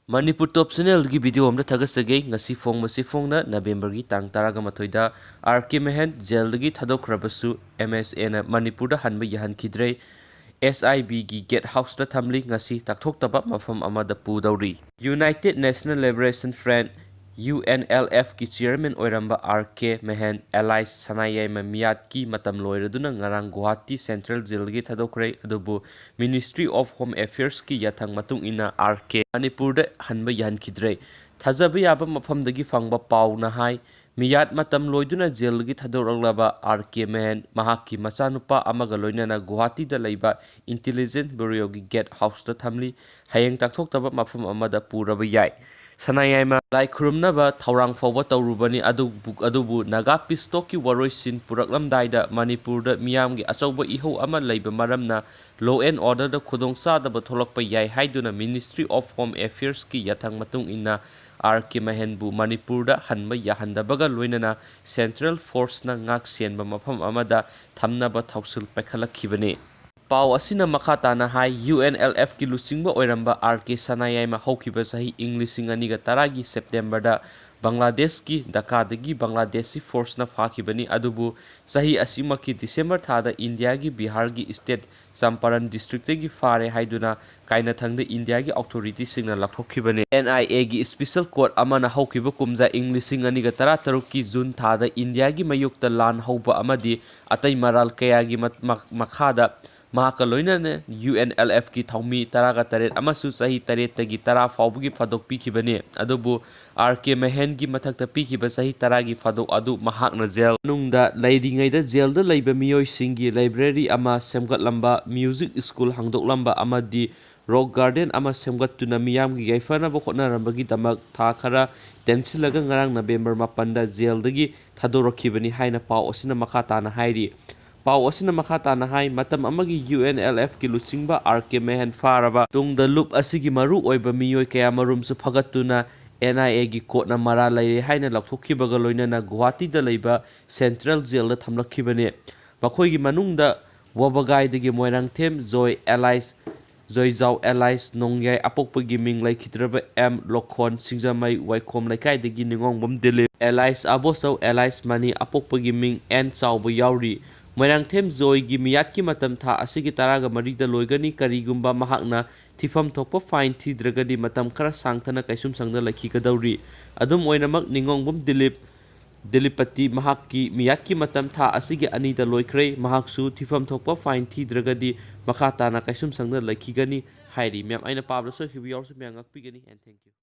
Manipur Top Channel की video अमदा थगसगे ngasi फोंगना नवेंबर की तांग तारागा मथोइदा आरके मेहन जेल की थादोखरबसु MSA ना मणिपुर दा हनबा यहनखिद्रे SIB की गेट हाउस दा थमली ngasi ताकथोक्तबा मफम अमदा पुदौरी United National Liberation Front UNLF की चेयरमैन ओइरंबा आरके मेहन एलाइस सनायाइमा मियाद की मतम लोइरदुना ngarang गुवाहाटी सेंट्रल जेल की थादोखरे अदुबु मिनिस्ट्री ऑफ होम अफेयर्स की यथंग मतुंग इना आरके मणिपुर दा हनबा यहनखिद्रे थाजबा याबा मफमदगी फंगबा पाउना हाई मियाद मतम लोइदुना जेल की थादोरलबा आरके मेहन महाकी मचानुपा अमगा लोइनाना गुवाहाटी दा लैबा इंटेलिजेंस ब्यूरो की गेट हाउस दा थमली हयेंग ताकथोक्तबा मफम अमदा पुरबा याय सनायाइमा लाई खुरुमनबा थौरांग फौबा तौरुबनी अदुबु नागा पिस्टोक की वरोइसिन पुरकलमदाइदा मणिपुर दा मियामगी अचौबा इहौ अमा लैबा मरमना लॉ एंड ऑर्डर दा खुदोंचादबा थोलकपा याय हाइदुना मिनिस्ट्री ऑफ होम अफेयर्स की यथंग मतुंग इन्ना आरके महनबु मणिपुर दा हनबा याहंदबगा लोइनना सेंट्रल फोर्स ना ngak sienba मफम अमदा थमनबा थौसिल पैखलखिबने पाव असिना मखा ताना हाई UNLF की लुचिंगबा ओइरंबा आरके सनायाइमा हौखिबा सही इंग्लिशिंग अनिगा तरागी सेप्टेम्बर दा बांग्लादेश की ढाकादगी बांग्लादेशी फोर्स ना फाखिबनी अदुबु सही असिमकी दिसंबर थादा इंडिया की बिहार की स्टेट चंपारण डिस्ट्रिक्ट की फारे हाइदुना काइनाथंग इंडिया की अथॉरिटी सिंगना लखोखिबने NIA की स्पेशल कोर्ट अमना हौखिबा कुमजा इंग्लिशिंग अनिगा तरा तरुक की जून थादा इंडिया की मयुक्ता लान हौबा अमदी अतै मराल कया की मखादा महाकलोइना UNLF की थौमी तरागा तरेत अमसु सही तरेतगी तरा फाउबगी फदोक पीखिबने अदुबु आरके मेहन की मथक्ता पीखिबा सही तरागी फदोक अदु महाकना जेल नुंगदा लैरिङैदा जेलदा लैबा मियोइसिंगी लाइब्रेरी अमा सेमगतलंबा म्यूजिक स्कूल हांदोकलंबा अमदी रॉक गार्डन अमा सेमगतुना मियामगी याइफानाबा होटनारंबगी दमक था खरा टेंसिलगा ngarang नवेंबर 9 दा जेलदगी थादोरखिबनी हाइना पाव असिना मखा ताना हाइरी पाव असिना मखा ताना हाई मतम अमगी UNLF की लुचिंगबा आरके मेहन फारबा तुंगदा लुप असिगी मरु ओइबा मियोय कया मरुमसु फगतुना NIA की कोर्टना मरा लैरे हाइना लखोखिबगा लोइनाना गुवाहाटी दा लैबा सेंट्रल जेल दा थमलखिबने मखोयगी मनुंगदा वबगाइदगी मोइरांगथेम जॉय एलाइस जॉयजाव एलाइस नोंगयाय अपोकपगी मिंग लैखिद्रबा M लोखोन सिंगजामै वाइखोम लैकाइदगी निंगोंगबम दिलीप एलाइस अबोसौ एलाइस मनी अपोकपगी मिंग N चावबा यावरी मोइरांगथेम जॉय की मियाद की मतम था असिगी तरागा मरीदा लोइगनी करीगुंबा महाकना थिफम थोकपा फाइन थीद्रगदी मतम खरा सांगथना कैसुम संगदा लखिगदौरी अदुम ओइनमक निंगोंगबम दिलीपति महाकी मियाद की मतम था असिगी अनीदा लोइख्रे महाकसु थिफम थोकपा फाइन थीद्रगदी मखा ताना कैसुम संगदा लखिगनी हाइरी मैम आइना पाब्ला सोखिबि यावसु म्यांगक पिगनी एंड थैंक यू।